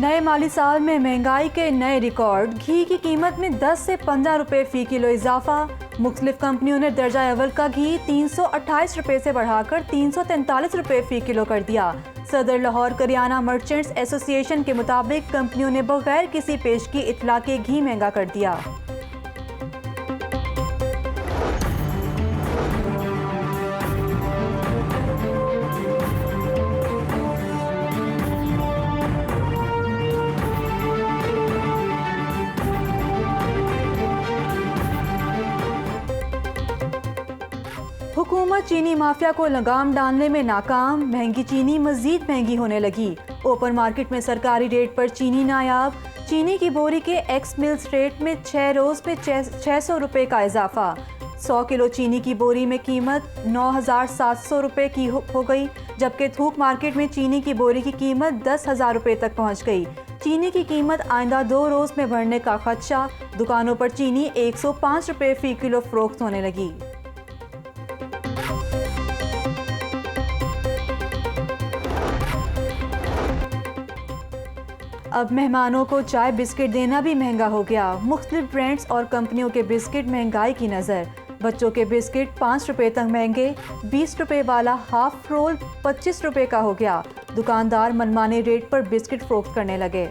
नए माली साल में महंगाई के नए रिकॉर्ड। घी की कीमत में 10 से 15 रुपए फी किलो इजाफा। मुख्तलिफ कंपनियों ने दर्जा अव्वल का घी 328 रुपए से बढ़ाकर 343 रुपए फी किलो कर दिया। सदर लाहौर करियाना मर्चेंट्स एसोसिएशन के मुताबिक कंपनियों ने बगैर किसी पेशगी इतला के घी महंगा कर दिया। हुकूमत चीनी माफिया को लगाम डालने में नाकाम। महंगी चीनी मजीद महंगी होने लगी। ओपन मार्केट में सरकारी रेट पर चीनी नायाब। चीनी की बोरी के एक्स मिल्स रेट में 6 रोज में 600 रुपए का इजाफा। 100 किलो चीनी की बोरी में कीमत 9,700 रुपए की हो गई, जबकि थोक मार्केट में चीनी की बोरी की कीमत 10,000 रुपए तक पहुंच गई। चीनी की कीमत आइंदा 2 रोज में बढ़ने का खदशा। दुकानों पर चीनी 105 रुपए फी किलो फरोख्त होने लगी। अब मेहमानों को चाय बिस्किट देना भी महंगा हो गया। मुख्तलिफ ब्रांड्स और कंपनियों के बिस्किट महंगाई की नज़र। बच्चों के बिस्किट 5 रुपए तक महंगे। 20 रुपए वाला हाफ रोल 25 रुपए का हो गया। दुकानदार मनमाने रेट पर बिस्किट फरोख्त करने लगे।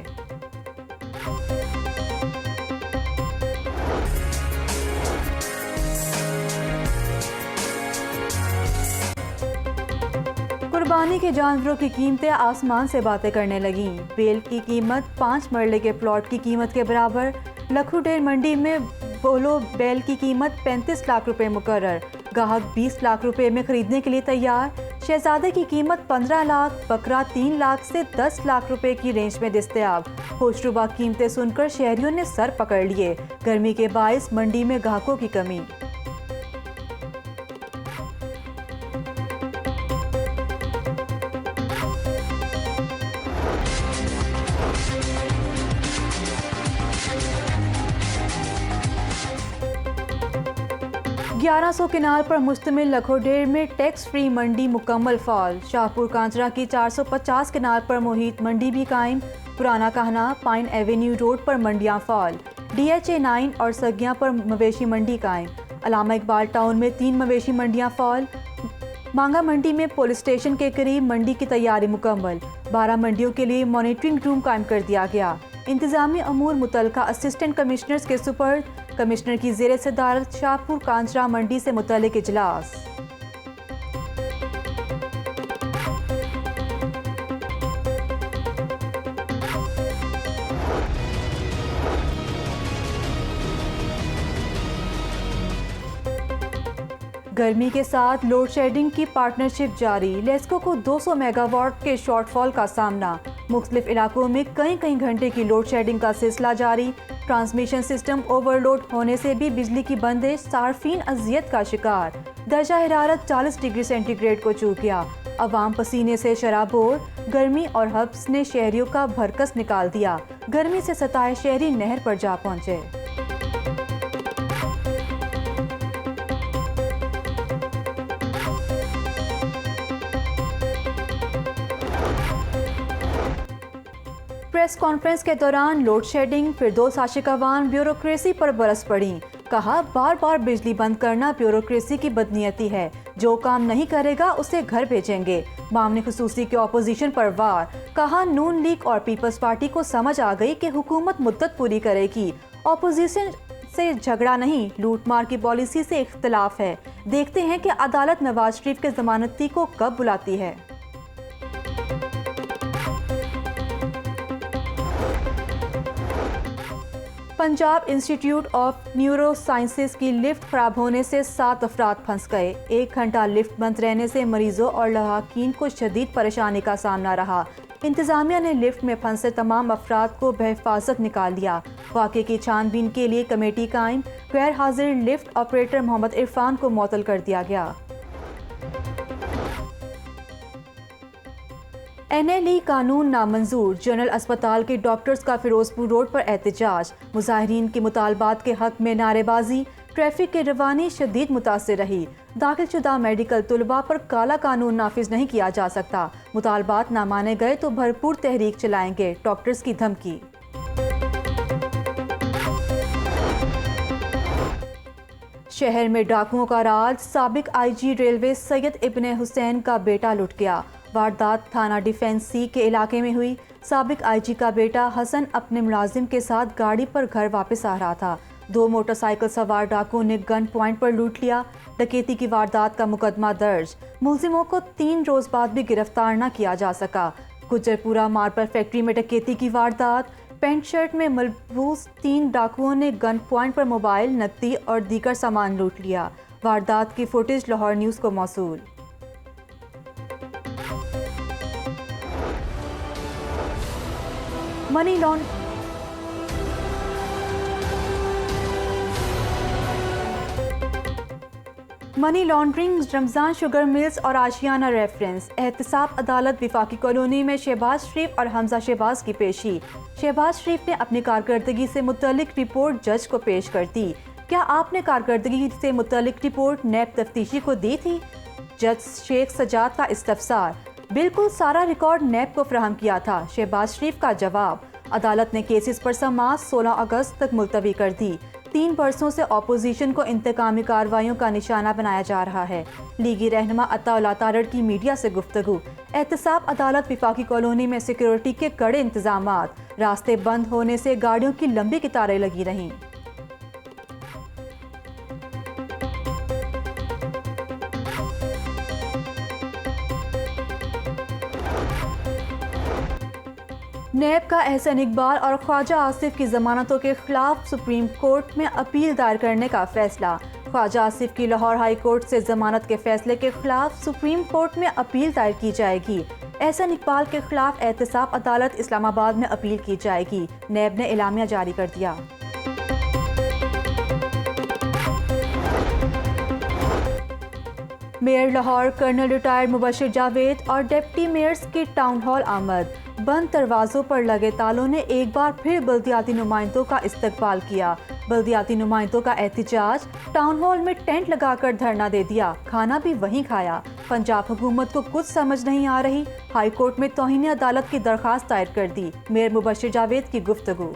कुर्बानी के जानवरों की कीमतें आसमान से बातें करने लगी। बेल की कीमत 5 मरले के प्लॉट की कीमत के बराबर। लखुडेर मंडी में बोलो बैल की कीमत 35 लाख रुपए मुकर्रर। गाहक 20 लाख रुपए में खरीदने के लिए तैयार। शहजादे की कीमत 15 लाख, बकरा 3 लाख से 10 लाख रुपए की रेंज में दस्तयाब। होशरुबा कीमतें सुनकर शहरियों ने सर पकड़ लिए। गर्मी के बायस मंडी में गाहकों की कमी। ग्यारह 1100 किनाल पर मुश्तमिल लखोडेर में टैक्स फ्री मंडी मुकम्मल फाल। शाहपुर कांचरा की 450 किनाल पर मुहित मंडी भी कायम। पुराना कहना पाइन एवेन्यू रोड पर मंडियां फाल। DHA 9 और सगियां पर मवेशी मंडी कायम। अलामा इकबाल टाउन में 3 मवेशी मंडियां फाल। मांगा मंडी में पुलिस स्टेशन के करीब मंडी की तैयारी मुकम्मल। 12 मंडियों के लिए मॉनिटरिंग रूम कायम कर दिया गया। इंतजामी अमूर मुतलका असिस्टेंट कमिश्नर्स के सुपर्द। कमिश्नर की ज़ेर सदारत शाहपुर कांचरा मंडी से मुतल्लिक इजलास। गर्मी के साथ लोड शेडिंग की पार्टनरशिप जारी। लेस्को को 200 मेगावाट के शॉर्टफॉल का सामना। मुख्तलिफ इलाकों में कई घंटे की लोड शेडिंग का सिलसिला जारी। ट्रांसमिशन सिस्टम ओवरलोड होने से भी बिजली की बंदिश। सार्फिन अजियत का शिकार। दर्जा हरारत 40 डिग्री सेंटीग्रेड को छू गया। अवाम पसीने से शराबोर। गर्मी और हब्स ने शहरियों का भरकस निकाल दिया। गर्मी से सताए शहरी नहर पर जा पहुंचे। प्रेस कॉन्फ्रेंस के दौरान लोड शेडिंग, फिरदौस आशिकावान ब्यूरोक्रेसी पर बरस पड़ी। कहा बार बार बिजली बंद करना ब्यूरोक्रेसी की बदनीयती है। जो काम नहीं करेगा उसे घर भेजेंगे। मामले खुसूसी के ऑपोजिशन पर वार। कहा नून लीग और पीपल्स पार्टी को समझ आ गई कि हुकूमत मुद्दत पूरी करेगी। ऑपोजिशन से झगड़ा नहीं, लूटमार की पॉलिसी से इख्तलाफ है। देखते हैं कि अदालत नवाज शरीफ के जमानती को कब बुलाती है। Punjab institute of neuro sciences की लिफ्ट खराब होने से 7 अफराद फंस गए। 1 घंटा लिफ्ट बंद रहने से मरीजों और लहाकीन को शदीद परेशानी का सामना रहा। इंतजामिया ने लिफ्ट में फंसे तमाम अफराद को बहिफाजत निकाल लिया। वाक़े की छानबीन के लिए कमेटी कायम। गैर हाजिर लिफ्ट ऑपरेटर मोहम्मद इरफान को मुअत्तल कर दिया गया। NLE कानून नामंजूर। जनरल अस्पताल के डॉक्टर्स का फिरोजपुर रोड पर एहतजाज। मुजाहिरीन के मुतालबात के हक में नारेबाजी। ट्रैफिक की रवानी शदीद मुतासिर रही। दाखिलशुदा मेडिकल तुलबा पर काला कानून नाफिज नहीं किया जा सकता। मुतालबात ना माने गए तो भरपूर तहरीक चलाएंगे, डॉक्टर्स की धमकी। शहर में डाकुओं का राज, साबिक आईजी रेलवे सैयद इब्ने हुसैन का बेटा लुट गया। वारदात थाना डिफेंस सी के इलाके में हुई। साबिक आईजी का बेटा हसन अपने मुलाजिम के साथ गाड़ी पर घर वापस आ रहा था। 2 मोटरसाइकिल सवार डाकुओं ने गन पॉइंट पर लूट लिया। डकैती की वारदात का मुकदमा दर्ज। मुलजिमों को 3 रोज बाद भी गिरफ्तार न किया जा सका। गुजरपुरा मार्बल फैक्ट्री में डकैती की वारदात। पैंट शर्ट में मलबूस 3 डाकुओं ने गन पॉइंट पर मोबाइल, नकदी और दीगर सामान लूट लिया। वारदात की फुटेज लाहौर न्यूज़ को मौसूल। Money laundering, Ramzan sugar mills और आशियाना रेफरेंस। एहतसाब अदालत विफाकी कॉलोनी में शहबाज शरीफ और हमजा शहबाज की पेशी। शहबाज शरीफ ने अपनी कारकर्दगी से मुतल्लिक रिपोर्ट जज को पेश कर दी। क्या आपने कारकर्दगी से मुतल्लिक रिपोर्ट नैब तफ्तीशी को दी थी? जज शेख सजाद का इस्तफसार। बिल्कुल सारा रिकॉर्ड नैब को फराहम किया था। शहबाज शरीफ का जवाब। अदालत ने केसेस पर समाअत 16 अगस्त तक मुलतवी कर दी। 3 बरसों से अपोजिशन को इंतकामी कार्रवाइयों का निशाना बनाया जा रहा है। लीगी रहनुमा अताउल्लाह तारड़ की मीडिया से गुफ्तगू। एहतसाब अदालत विफाकी कॉलोनी में सिक्योरिटी के कड़े इंतजामात। रास्ते बंद होने से गाड़ियों की लंबी कतारें लगी रहीं। नैब का एहसन इकबाल और ख्वाजा आसिफ की जमानतों के खिलाफ सुप्रीम कोर्ट में अपील दायर करने का फैसला। ख्वाजा आसिफ की लाहौर हाई कोर्ट से जमानत के फैसले के खिलाफ सुप्रीम कोर्ट में अपील दायर की जाएगी। एहसन इकबाल के खिलाफ एहतसाब अदालत इस्लामाबाद में अपील की जाएगी। नैब ने एलामिया जारी कर दिया। Mayor Lahore colonel retired Mubashir Javed और डिप्टी मेयर्स की टाउन हॉल आमद। बंद दरवाजों पर लगे तालों ने एक बार फिर बल्दियाती नुमाइंदों का इस्तकबाल किया। बल्दियाती नुमाइंदों का एहतिजाज। टाउन हॉल में टेंट लगाकर धरना दे दिया, खाना भी वहीं खाया। पंजाब हुकूमत को कुछ समझ नहीं आ रही। हाई कोर्ट में तौहीन अदालत की दरखास्त दायर कर दी। मेयर मुबशिर जावेद की गुफ्तगू।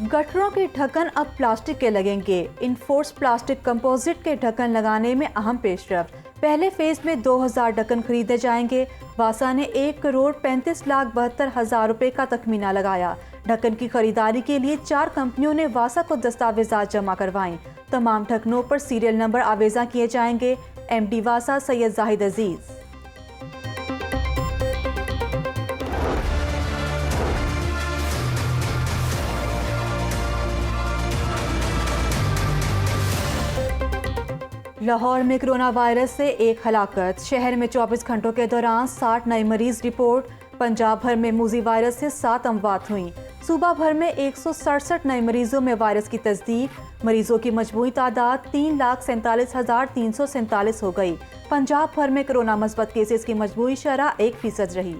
गटरों के ढक्कन अब प्लास्टिक के लगेंगे। इनफोर्स प्लास्टिक कंपोजिट के ढक्कन लगाने में अहम पेशरफ्त। पहले फेज में 2000 ढक्कन खरीदे जाएंगे। वासा ने 1,35,72,000 रुपए का तखमीना लगाया। ढक्कन की खरीदारी के लिए 4 कंपनियों ने वासा को दस्तावेजात जमा करवाएं। तमाम ढक्कनों पर सीरियल नंबर आवेजा किए जाएंगे। MD वासा सैयद जाहिद अजीज। लाहौर में कोरोना वायरस से 1 हलाकत। शहर में 24 घंटों के दौरान 60 नए मरीज रिपोर्ट। पंजाब भर में मूजी वायरस से 7 अमवात हुई। सूबा भर में 167 नए मरीजों में वायरस की तस्दीक। मरीजों की मजमूई तादाद 3,47,347 हो गई। पंजाब भर में कोरोना मस्बत केसेस की मजमूई शरह 1% रही।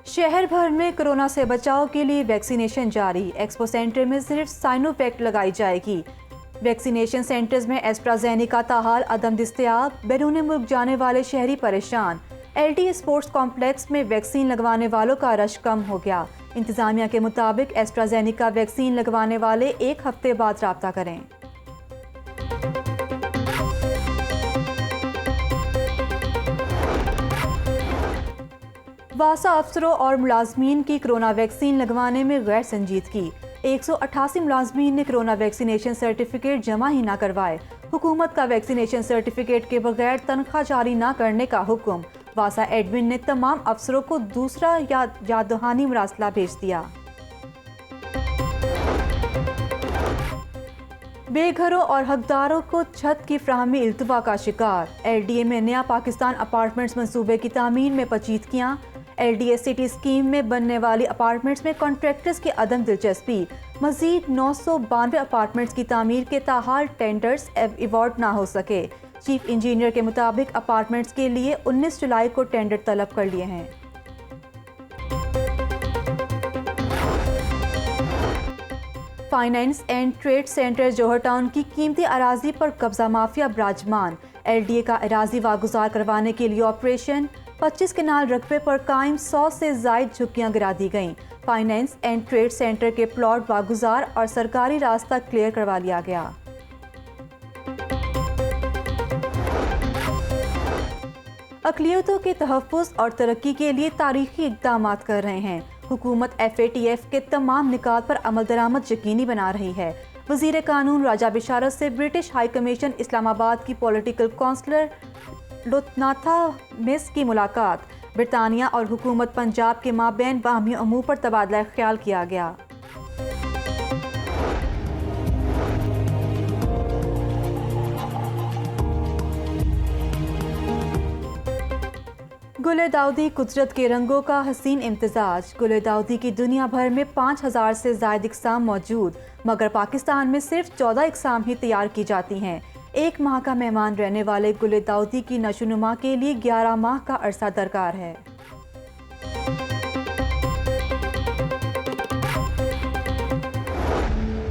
शहर भर में कोरोना से बचाव के लिए वैक्सीनेशन जारी। एक्सपो सेंटर में सिर्फ साइनोवैक लगाई जाएगी। वैक्सीनेशन सेंटर्स में एस्ट्राजेनेका ताहाल अदम दस्तयाब। बैरून मुल्क जाने वाले शहरी परेशान। LD स्पोर्ट्स कॉम्प्लेक्स में वैक्सीन लगवाने वालों का रश कम हो गया। इंतजामिया के मुताबिक एस्ट्राजेनेका वैक्सीन लगवाने वाले 1 हफ्ते बाद राब्ता करें। वासा अफसरों और मुलाजमीन की कोरोना वैक्सीन लगवाने में गैर संजीदगी। 188 मुलाजमीन ने कोरोना वैक्सीनेशन सर्टिफिकेट जमा ही ना करवाए। हुकूमत का वैक्सीनेशन सर्टिफिकेट के बगैर तनख्वाह जारी ना करने का हुक्म। वासा एडमिन ने तमाम अफसरों को दूसरा याद दहानी मरासला भेज दिया। बेघरों और हकदारों को छत की फ्राहमी इल्तवा का शिकार। LDA में नया पाकिस्तान अपार्टमेंट्स मंसूबे की तामीर में पेचीदगियां। LDS सिटी स्कीम में बनने वाली अपार्टमेंट्स में कॉन्ट्रैक्टर्स की अदम दिलचस्पी। मजीद 992 अपार्टमेंट्स की तामीर के ताहाल टेंडर्स अवार्ड ना हो सके। चीफ इंजीनियर के मुताबिक अपार्टमेंट्स के लिए 19 जुलाई को टेंडर तलब कर लिए हैं। Finance and trade centre Johar town की कीमती अराजी पर कब्जा माफिया विराजमान। LDA का अराजी वागुजार करवाने के लिए ऑपरेशन। 25 कनाल रकबे पर कायम 100 से जायद झुग्गियां गिरा दी गईं। फाइनेंस एंड ट्रेड सेंटर के प्लॉट वागुजार और सरकारी रास्ता क्लियर करवा लिया गया। अक़लियतों के तहफ़्फ़ुज़ और तरक्की के लिए तारीखी इक़दाम कर रहे हैं। हुकूमत FATF के तमाम निकात पर अमल दरामद यकीनी बना रही है। वज़ीर कानून राजा बिशारत से ब्रिटिश हाई कमीशन इस्लामाबाद की पॉलिटिकल काउंसलर लुत्नाथा मिस की मुलाकात। बरतानिया और हुकूमत पंजाब के माबैन बाहमी अमूर पर तबादला ख्याल किया गया। गुले दाऊदी कुदरत के रंगों का हसीन इम्तिजाज। गुले दाऊदी की दुनिया भर में 5000 से ज़ायद इक़साम मौजूद, मगर पाकिस्तान में सिर्फ 14 इक़साम ही तैयार की जाती हैं। एक माह का मेहमान रहने वाले गुले दाऊदी की नशोनुमा के लिए 11 माह का अरसा दरकार है।